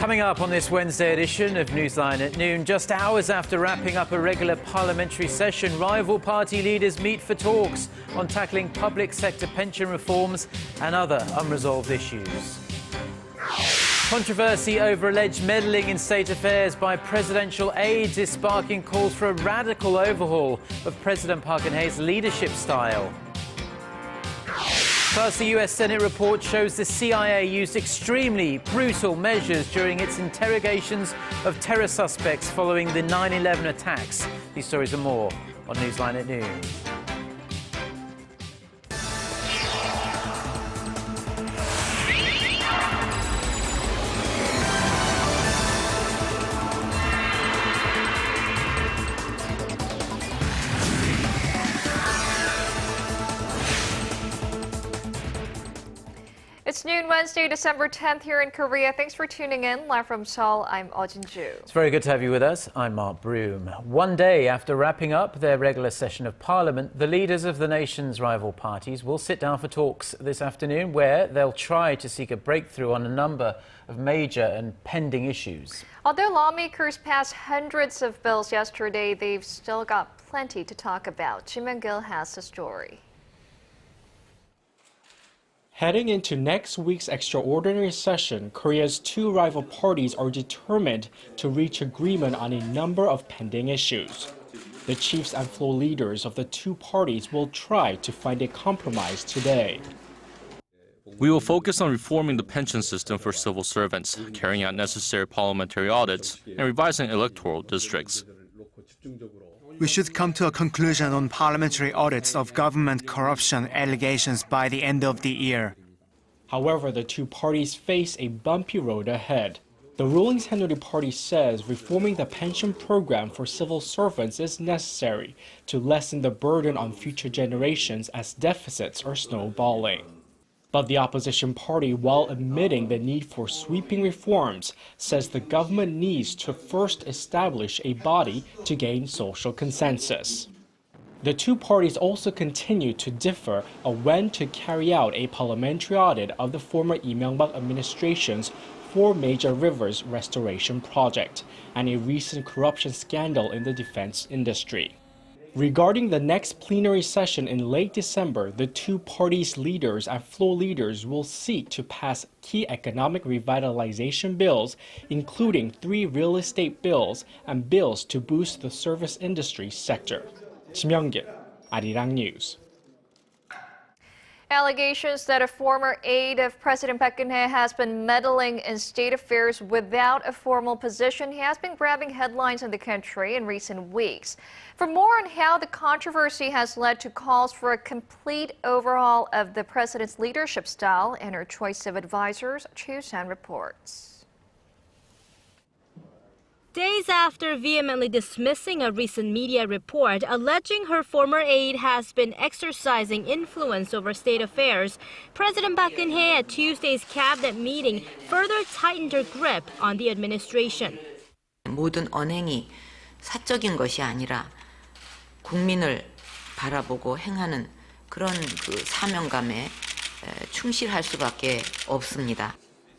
Coming up on this Wednesday edition of Newsline at Noon, just hours after wrapping up a regular parliamentary session, rival party leaders meet for talks on tackling public sector pension reforms and other unresolved issues. Controversy over alleged meddling in state affairs by presidential aides is sparking calls for a radical overhaul of President Park Geun-hye's leadership style. Plus, the US Senate report shows the CIA used extremely brutal measures during its interrogations of terror suspects following the 9/11 attacks. These stories and more on Newsline at Noon. It's noon Wednesday, December 10th here in Korea. Thanks for tuning in. Live from Seoul, I'm Eoh Jin-joo. It's very good to have you with us. I'm Mark Broome. One day after wrapping up their regular session of Parliament, the leaders of the nation's rival parties will sit down for talks this afternoon where they'll try to seek a breakthrough on a number of major and pending issues. Although lawmakers passed hundreds of bills yesterday, they've still got plenty to talk about. Jim and Gil has the story. Heading into next week's extraordinary session, Korea's two rival parties are determined to reach agreement on a number of pending issues. The chiefs and floor leaders of the two parties will try to find a compromise today. We will focus on reforming the pension system for civil servants, carrying out necessary parliamentary audits, and revising electoral districts. We should come to a conclusion on parliamentary audits of government corruption allegations by the end of the year. However, the two parties face a bumpy road ahead. The ruling Saenuri Party says reforming the pension program for civil servants is necessary to lessen the burden on future generations as deficits are snowballing. But the opposition party, while admitting the need for sweeping reforms, says the government needs to first establish a body to gain social consensus. The two parties also continue to differ on when to carry out a parliamentary audit of the former Lee Myung-bak administration's four major rivers restoration project and a recent corruption scandal in the defense industry. Regarding the next plenary session in late December, the two parties' leaders and floor leaders will seek to pass key economic revitalization bills, including 3 real estate bills and bills to boost the service industry sector. Kim Young-gil, Arirang News. Allegations that a former aide of President Park Geun-hye has been meddling in state affairs without a formal position has been grabbing headlines in the country in recent weeks. For more on how the controversy has led to calls for a complete overhaul of the president's leadership style and her choice of advisors, Busan reports. Days after vehemently dismissing a recent media report alleging her former aide has been exercising influence over state affairs, President Park Geun-hye at Tuesday's cabinet meeting further tightened her grip on the administration. 모든 언행이 사적인 것이 아니라 국민을 바라보고 행하는 그런 사명감에 충실할 수밖에 없습니다.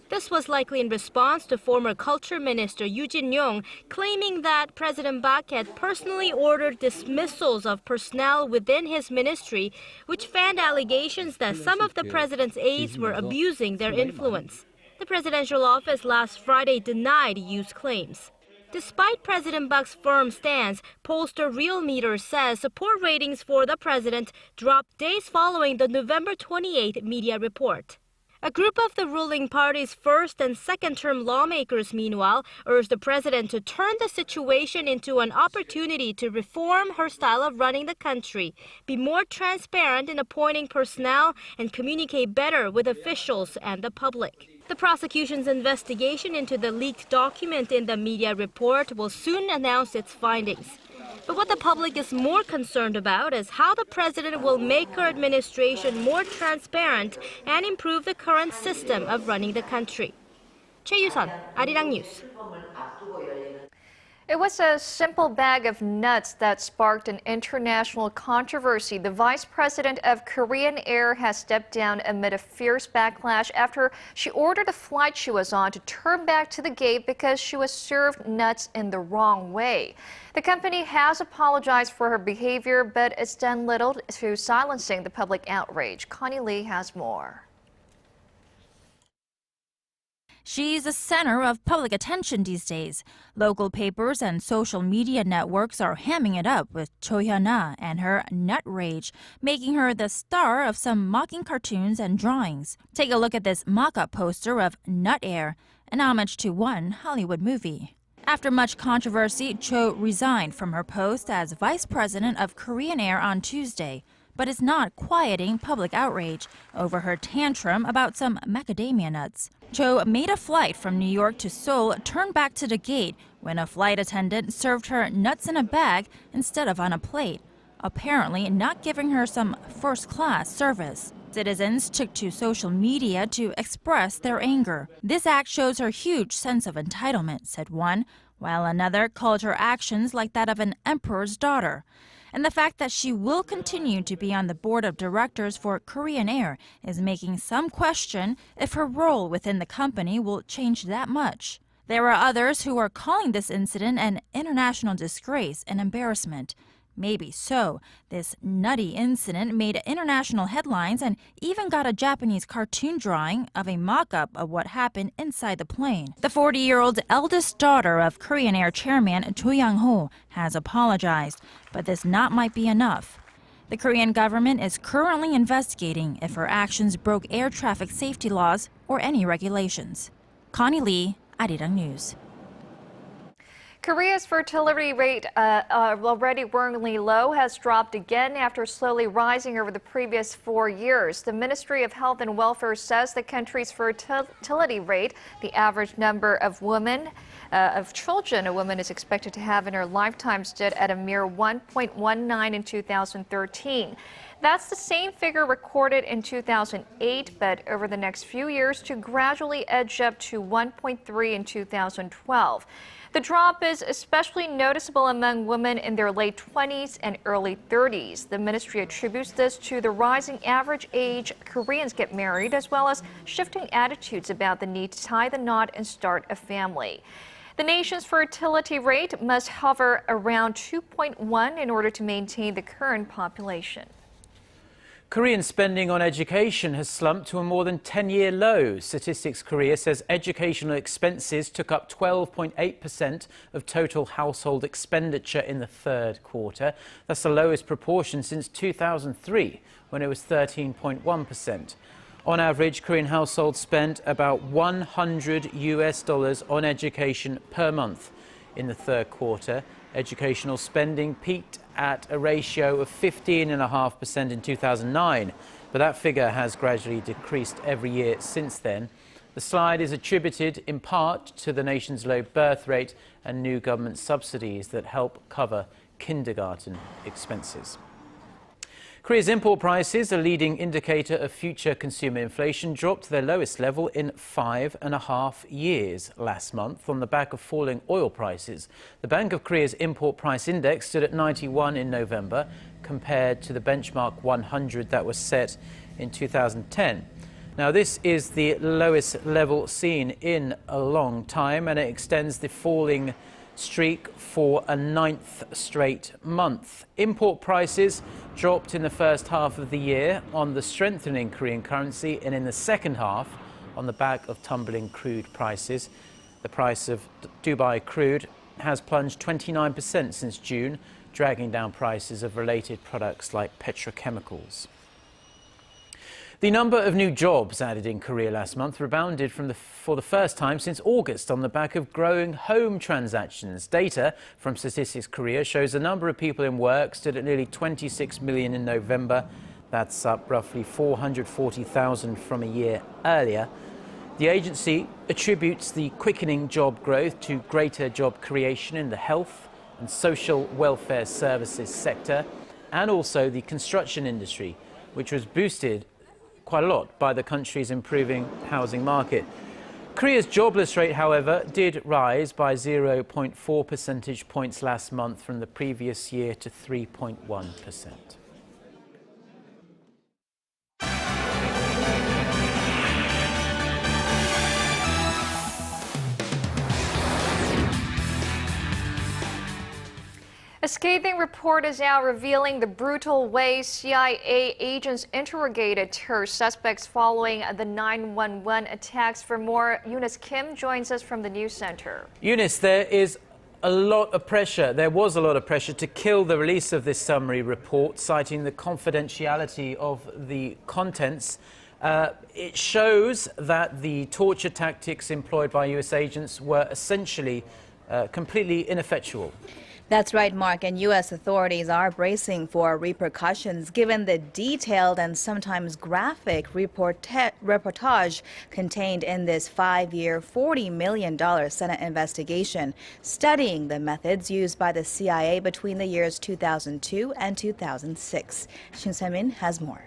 This was likely in response to former Culture Minister Eoh Jin-joo claiming that President Park had personally ordered dismissals of personnel within his ministry, which fanned allegations that some of the president's aides were abusing their influence. The presidential office last Friday denied Yoo's claims. Despite President Park's firm stance, pollster Real Meter says support ratings for the president dropped days following the November 28 media report. A group of the ruling party's first and second-term lawmakers, meanwhile, urged the president to turn the situation into an opportunity to reform her style of running the country, be more transparent in appointing personnel, and communicate better with officials and the public. The prosecution's investigation into the leaked document in the media report will soon announce its findings. But what the public is more concerned about is how the president will make her administration more transparent and improve the current system of running the country. Choi Yu-sun, Arirang News. It was a simple bag of nuts that sparked an international controversy. The vice president of Korean Air has stepped down amid a fierce backlash after she ordered a flight she was on to turn back to the gate because she was served nuts in the wrong way. The company has apologized for her behavior, but it's done little to silencing the public outrage. Connie Lee has more. She's the center of public attention these days. Local papers and social media networks are hamming it up with Cho Hyun-ah and her nut rage, making her the star of some mocking cartoons and drawings. Take a look at this mock-up poster of Nut Air, an homage to one Hollywood movie. After much controversy, Cho resigned from her post as vice president of Korean Air on Tuesday, but is not quieting public outrage over her tantrum about some macadamia nuts. Cho made a flight from New York to Seoul turn back to the gate when a flight attendant served her nuts in a bag instead of on a plate, apparently not giving her some first-class service. Citizens took to social media to express their anger. This act shows her huge sense of entitlement, said one, while another called her actions like that of an emperor's daughter. And the fact that she will continue to be on the board of directors for Korean Air is making some question if her role within the company will change that much. There are others who are calling this incident an international disgrace and embarrassment. Maybe so. This nutty incident made international headlines and even got a Japanese cartoon drawing of a mock-up of what happened inside the plane. The 40-year-old eldest daughter of Korean Air chairman Cho Young-ho has apologized, but this not might be enough. The Korean government is currently investigating if her actions broke air traffic safety laws or any regulations. Connie Lee, Arirang News. Korea's fertility rate, already worryingly low, has dropped again after slowly rising over the previous 4 years. The Ministry of Health and Welfare says the country's fertility rate, the average number of children a woman is expected to have in her lifetime, stood at a mere 1.19 in 2013. That's the same figure recorded in 2008, but over the next few years to gradually edge up to 1.3 in 2012. The drop is especially noticeable among women in their late 20s and early 30s. The ministry attributes this to the rising average age Koreans get married, as well as shifting attitudes about the need to tie the knot and start a family. The nation's fertility rate must hover around 2.1 in order to maintain the current population. Korean spending on education has slumped to a more than 10-year low. Statistics Korea says educational expenses took up 12.8% of total household expenditure in the third quarter. That's the lowest proportion since 2003, when it was 13.1%. On average, Korean households spent about $100 on education per month. In the third quarter, educational spending peaked at a ratio of 15.5% in 2009, but that figure has gradually decreased every year since then. The slide is attributed in part to the nation's low birth rate and new government subsidies that help cover kindergarten expenses. Korea's import prices, a leading indicator of future consumer inflation, dropped to their lowest level in 5.5 years last month on the back of falling oil prices. The Bank of Korea's import price index stood at 91 in November, compared to the benchmark 100 that was set in 2010. Now, this is the lowest level seen in a long time, and it extends the falling streak for a 9th straight month. Import prices dropped in the first half of the year on the strengthening Korean currency, and in the second half on the back of tumbling crude prices. The price of Dubai crude has plunged 29% since June, dragging down prices of related products like petrochemicals. The number of new jobs added in Korea last month rebounded for the first time since August on the back of growing home transactions. Data from Statistics Korea shows the number of people in work stood at nearly 26 million in November. That's up roughly 440,000 from a year earlier. The agency attributes the quickening job growth to greater job creation in the health and social welfare services sector, and also the construction industry, which was boosted quite a lot by the country's improving housing market. Korea's jobless rate, however, did rise by 0.4 percentage points last month from the previous year to 3.1%. A scathing report is out revealing the brutal way CIA agents interrogated terror suspects following the 9/11 attacks. For more, Eunice Kim joins us from the news center. Eunice, there was a lot of pressure to kill the release of this summary report, citing the confidentiality of the contents. It shows that the torture tactics employed by US agents were essentially completely ineffectual. That's right, Mark, and U.S. authorities are bracing for repercussions given the detailed and sometimes graphic reportage contained in this 5-year, $40 million Senate investigation studying the methods used by the CIA between the years 2002 and 2006. Shin Se-min has more.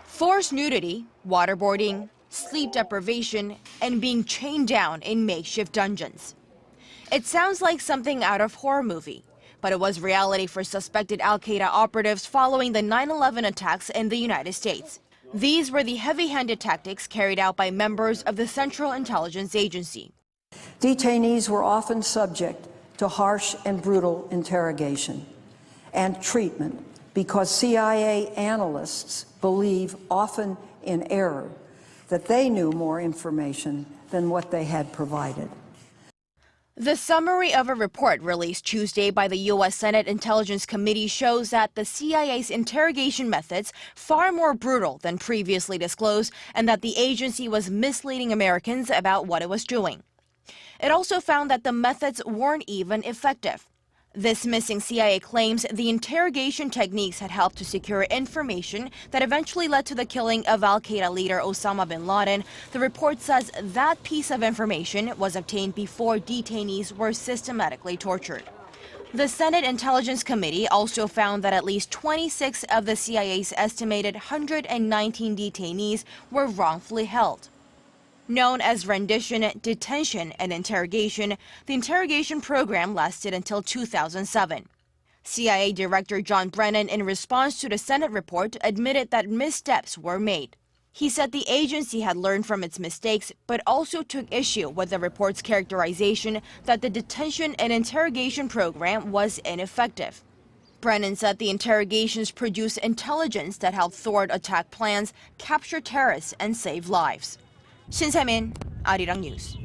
Forced nudity, waterboarding, sleep deprivation, and being chained down in makeshift dungeons. It sounds like something out of a horror movie, but it was reality for suspected al-Qaeda operatives following the 9/11 attacks in the United States. These were the heavy-handed tactics carried out by members of the Central Intelligence Agency. Detainees were often subject to harsh and brutal interrogation and treatment because CIA analysts believe, often in error, that they knew more information than what they had provided. The summary of a report released Tuesday by the U.S. Senate Intelligence Committee shows that the CIA's interrogation methods far more brutal than previously disclosed and that the agency was misleading Americans about what it was doing. It also found that the methods weren't even effective. This missing CIA claims the interrogation techniques had helped to secure information that eventually led to the killing of al-Qaeda leader Osama bin Laden. The report says that piece of information was obtained before detainees were systematically tortured. The Senate Intelligence Committee also found that at least 26 of the CIA's estimated 119 detainees were wrongfully held. Known as rendition, detention, and interrogation, the interrogation program lasted until 2007. CIA Director John Brennan, in response to the Senate report, admitted that missteps were made. He said the agency had learned from its mistakes, but also took issue with the report's characterization that the detention and interrogation program was ineffective. Brennan said the interrogations produced intelligence that helped thwart attack plans, capture terrorists, and save lives. Shin Se-min, Arirang News.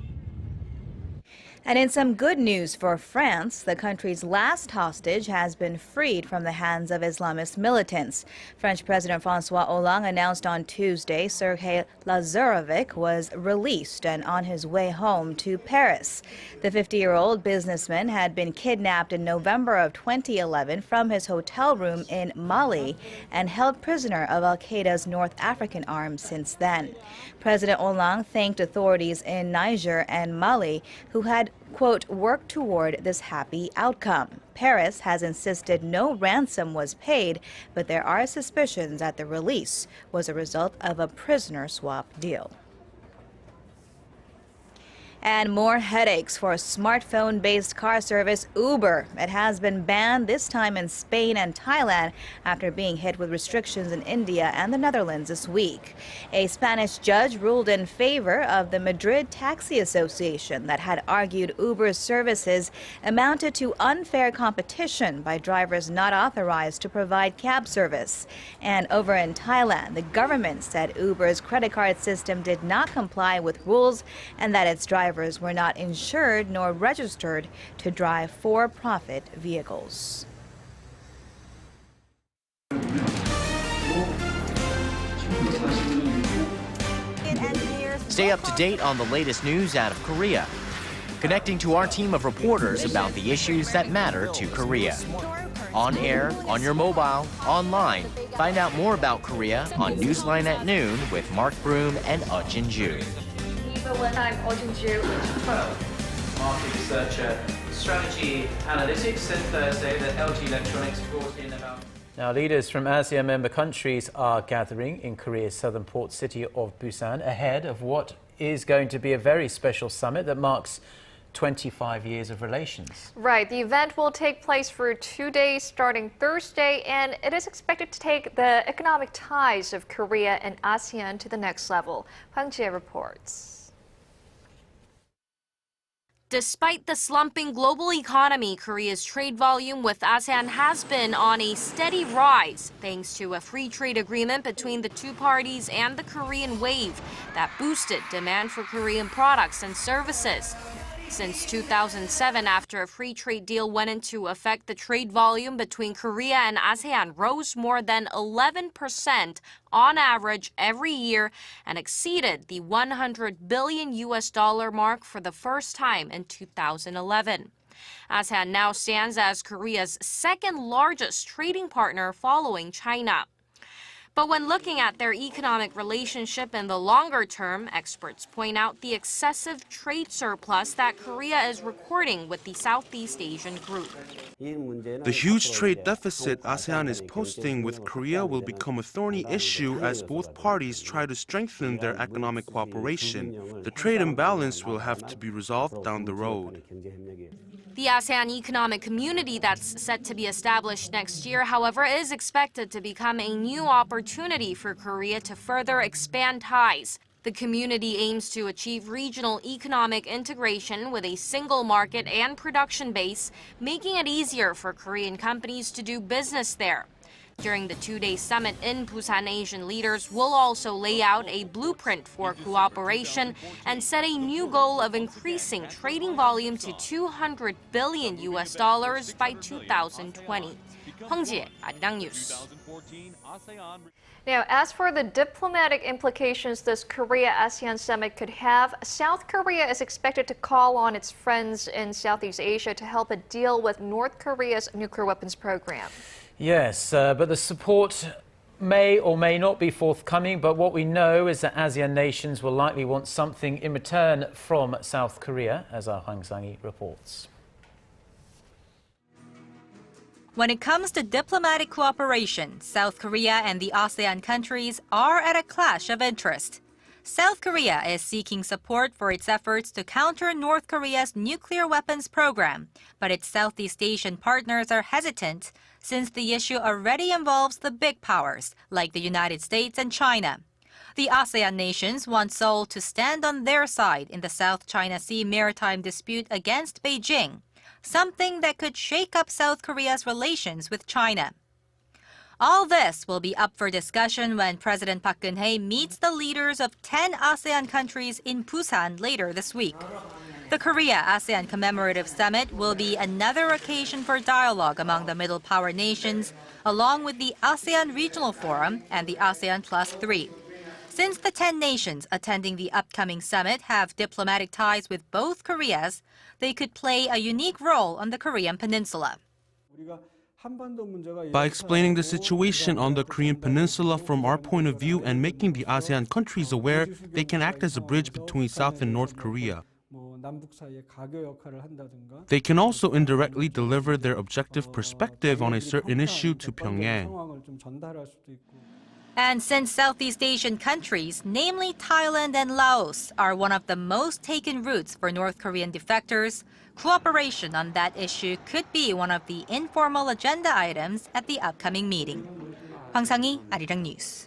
And in some good news for France, the country's last hostage has been freed from the hands of Islamist militants. French President François Hollande announced on Tuesday Sergei Lazarevic was released and on his way home to Paris. The 50-year-old businessman had been kidnapped in November of 2011 from his hotel room in Mali and held prisoner of al-Qaeda's North African arm since then. President Hollande thanked authorities in Niger and Mali who had, quote, worked toward this happy outcome. Paris has insisted no ransom was paid, but there are suspicions that the release was a result of a prisoner swap deal. And more headaches for smartphone-based car service Uber. It has been banned this time in Spain and Thailand after being hit with restrictions in India and the Netherlands this week. A Spanish judge ruled in favor of the Madrid Taxi Association that had argued Uber's services amounted to unfair competition by drivers not authorized to provide cab service. And over in Thailand, the government said Uber's credit card system did not comply with rules and that its drivers were not insured nor registered to drive for-profit vehicles. Stay up to date on the latest news out of Korea, connecting to our team of reporters about the issues that matter to Korea. On air, on your mobile, online. Find out more about Korea on NEWSLINE at Noon with Mark Broome and Eoh Jin-joo. I'm Eoh Jin-joo. Market researcher, strategy analytics, said Thursday that LG Electronics brought in about Now, leaders from ASEAN member countries are gathering in Korea's southern port city of Busan ahead of what is going to be a very special summit that marks 25 years of relations. Right. The event will take place for 2 days starting Thursday, and it is expected to take the economic ties of Korea and ASEAN to the next level. Hwang Jae reports. Despite the slumping global economy, Korea's trade volume with ASEAN has been on a steady rise, thanks to a free trade agreement between the two parties and the Korean wave that boosted demand for Korean products and services. Since 2007, after a free trade deal went into effect, the trade volume between Korea and ASEAN rose more than 11% on average every year and exceeded the $100 billion mark for the first time in 2011. ASEAN now stands as Korea's second largest trading partner following China. But when looking at their economic relationship in the longer term, experts point out the excessive trade surplus that Korea is recording with the Southeast Asian group. The huge trade deficit ASEAN is posting with Korea will become a thorny issue as both parties try to strengthen their economic cooperation. The trade imbalance will have to be resolved down the road. The ASEAN Economic Community that's set to be established next year, however, is expected to become a new opportunity for Korea to further expand ties. The community aims to achieve regional economic integration with a single market and production base, making it easier for Korean companies to do business there. During the two-day summit in Busan, Asian leaders will also lay out a blueprint for cooperation and set a new goal of increasing trading volume to $200 billion by 2020. Hwang Jae, Arirang News. Now, as for the diplomatic implications this Korea-ASEAN summit could have, South Korea is expected to call on its friends in Southeast Asia to help it deal with North Korea's nuclear weapons program. Yes, but the support may or may not be forthcoming, but what we know is that ASEAN nations will likely want something in return from South Korea, as our Hwang Sang-hee reports. When it comes to diplomatic cooperation, South Korea and the ASEAN countries are at a clash of interest. South Korea is seeking support for its efforts to counter North Korea's nuclear weapons program, but its Southeast Asian partners are hesitant since the issue already involves the big powers like the United States and China. The ASEAN nations want Seoul to stand on their side in the South China Sea maritime dispute against Beijing, something that could shake up South Korea's relations with China. All this will be up for discussion when President Park Geun-hye meets the leaders of 10 ASEAN countries in Busan later this week. The Korea-ASEAN Commemorative Summit will be another occasion for dialogue among the middle power nations, along with the ASEAN Regional Forum and the ASEAN Plus 3. Since the 10 nations attending the upcoming summit have diplomatic ties with both Koreas, they could play a unique role on the Korean peninsula. By explaining the situation on the Korean peninsula from our point of view and making the ASEAN countries aware, they can act as a bridge between South and North Korea. They can also indirectly deliver their objective perspective on a certain issue to Pyongyang. And since Southeast Asian countries, namely Thailand and Laos, are one of the most taken routes for North Korean defectors, cooperation on that issue could be one of the informal agenda items at the upcoming meeting. Hwang Sang-hee, Arirang News.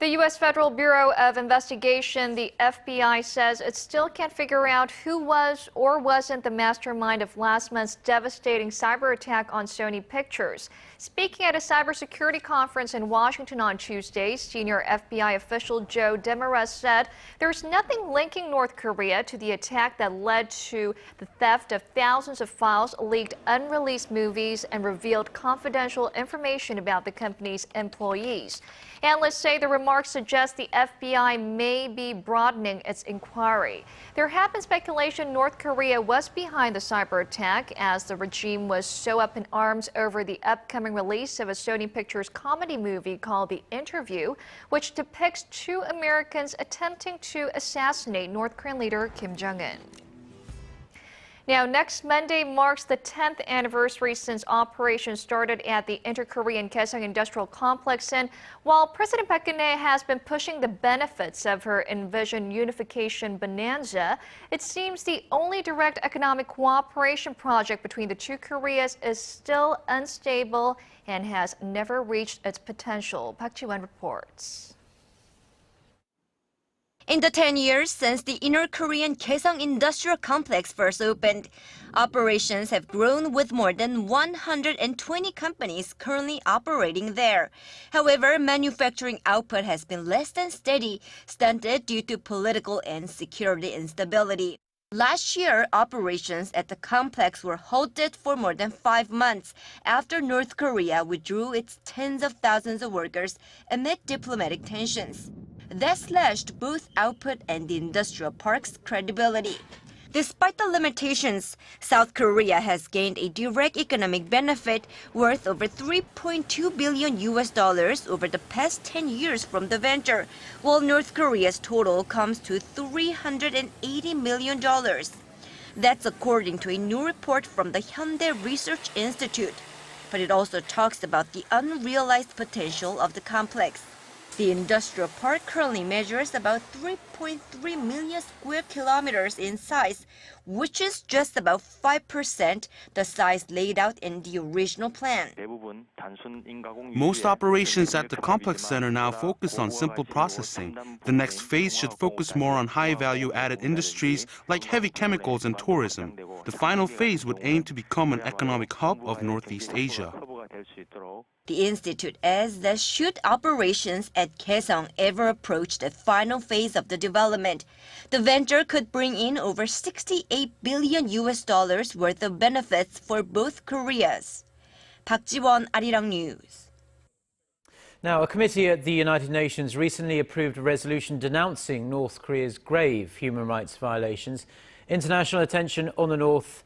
The U.S. Federal Bureau of Investigation, the FBI, says it still can't figure out who was or wasn't the mastermind of last month's devastating cyber attack on Sony Pictures. Speaking at a cybersecurity conference in Washington on Tuesday, senior FBI official Joe Demarest said there's nothing linking North Korea to the attack that led to the theft of thousands of files, leaked unreleased movies, and revealed confidential information about the company's employees. Analysts say the remarks suggest the FBI may be broadening its inquiry. There had been speculation North Korea was behind the cyber attack as the regime was so up in arms over the upcoming release of a Sony Pictures comedy movie called The Interview, which depicts two Americans attempting to assassinate North Korean leader Kim Jong-un. Now, next Monday marks the 10th anniversary since operations started at the InterKorean Kaesong Industrial Complex. And while President Park Geun-hye has been pushing the benefits of her envisioned unification bonanza, it seems the only direct economic cooperation project between the two Koreas is still unstable and has never reached its potential. Park Ji-won reports. In the 10 years since the InterKorean Kaesong Industrial Complex first opened, operations have grown with more than 120 companies currently operating there. However, manufacturing output has been less than steady, stunted due to political and security instability. Last year, operations at the complex were halted for more than 5 months after North Korea withdrew its tens of thousands of workers amid diplomatic tensions. That slashed both output and the industrial park's credibility. Despite the limitations, South Korea has gained a direct economic benefit worth over $3.2 billion over the past 10 years from the venture, while North Korea's total comes to $380 million. That's according to a new report from the Hyundai Research Institute. But it also talks about the unrealized potential of the complex. The industrial park currently measures about 3.3 million square kilometers in size, which is just about 5% the size laid out in the original plan. Most operations at the complex center now focus on simple processing. The next phase should focus more on high-value added industries like heavy chemicals and tourism. The final phase would aim to become an economic hub of Northeast Asia. The institute adds that should operations at Kaesong ever approach the final phase of the development, the venture could bring in over $68 billion worth of benefits for both Koreas. Park Ji-won, Arirang News. Now, a committee at the United Nations recently approved a resolution denouncing North Korea's grave human rights violations. International attention on the North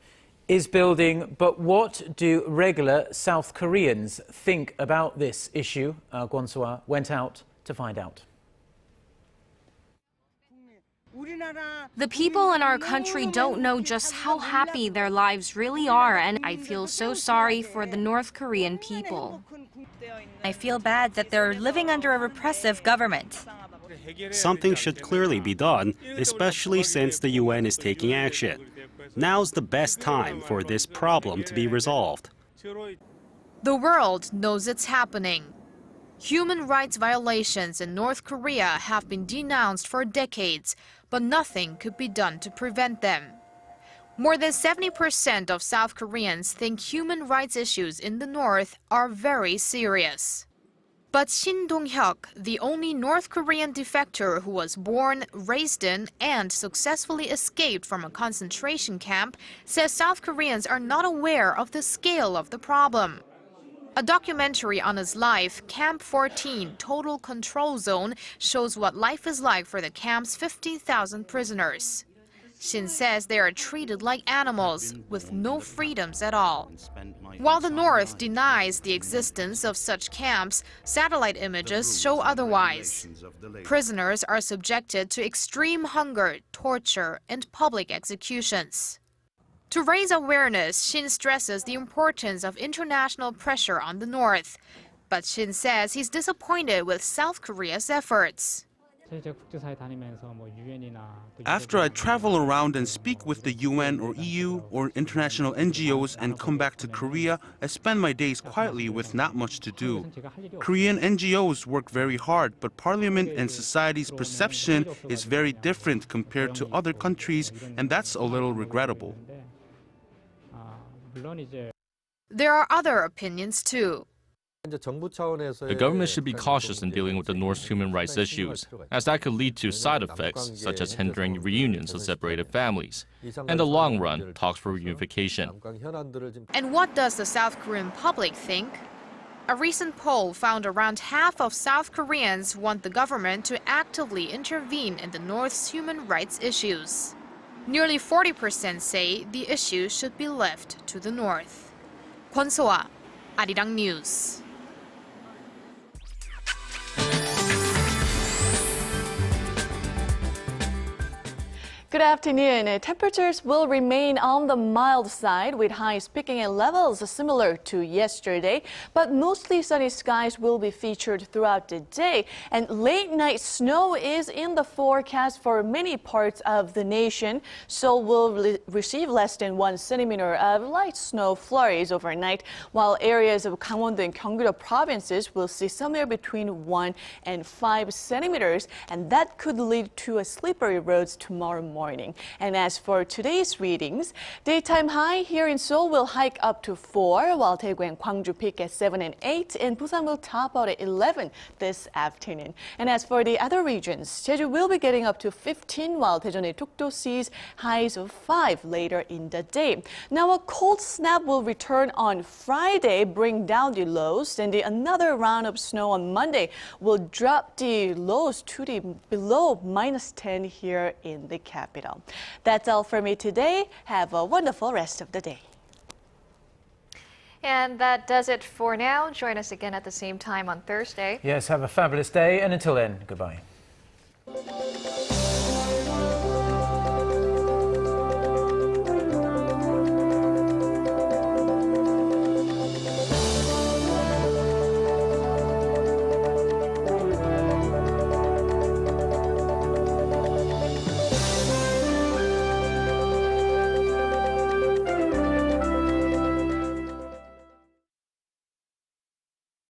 is building, but what do regular South Koreans think about this issue? Kwon So-ah went out to find out. The people in our country don't know just how happy their lives really are, and I feel so sorry for the North Korean people. I feel bad that they're living under a repressive government. Something should clearly be done, especially since the UN is taking action. Now's the best time for this problem to be resolved. The world knows it's happening. Human rights violations in North Korea have been denounced for decades, but nothing could be done to prevent them. More than 70% of South Koreans think human rights issues in the North are very serious. But Shin Dong-hyuk, the only North Korean defector who was born, raised in, and successfully escaped from a concentration camp, says South Koreans are not aware of the scale of the problem. A documentary on his life, Camp 14, Total Control Zone, shows what life is like for the camp's 50,000 prisoners. Shin says they are treated like animals, with no freedoms at all. While the North denies the existence of such camps, satellite images show otherwise. Prisoners are subjected to extreme hunger, torture, and public executions. To raise awareness, Shin stresses the importance of international pressure on the North. But Shin says he's disappointed with South Korea's efforts. After I travel around and speak with the UN or EU or international NGOs and come back to Korea, I spend my days quietly with not much to do. Korean NGOs work very hard, but parliament and society's perception is very different compared to other countries, and that's a little regrettable. There are other opinions too. The government should be cautious in dealing with the North's human rights issues, as that could lead to side effects such as hindering reunions of separated families. In the long run, talks for reunification. And what does the South Korean public think? A recent poll found around half of South Koreans want the government to actively intervene in the North's human rights issues. Nearly 40% say the issue should be left to the North. Kwon So-ah, Arirang News. Good afternoon. Temperatures will remain on the mild side with highs peaking at levels similar to yesterday, but mostly sunny skies will be featured throughout the day. And late night snow is in the forecast for many parts of the nation. Seoul will receive less than 1 centimeter of light snow flurries overnight, while areas of Gangwon-do and Gyeonggi-do provinces will see somewhere between 1 and 5 centimeters, and that could lead to slippery roads tomorrow morning. And as for today's readings, daytime high here in Seoul will hike up to 4, while Daegu and Gwangju peak at 7 and 8, and Busan will top out at 11 this afternoon. And as for the other regions, Jeju will be getting up to 15, while Daejeon and Dokdo sees highs of 5 later in the day. Now a cold snap will return on Friday, bring down the lows, and another round of snow on Monday will drop the lows to the below -10 here in the capital. That's all for me today. Have a wonderful rest of the day. And that does it for now. Join us again at the same time on Thursday. Yes, have a fabulous day, and until then, goodbye.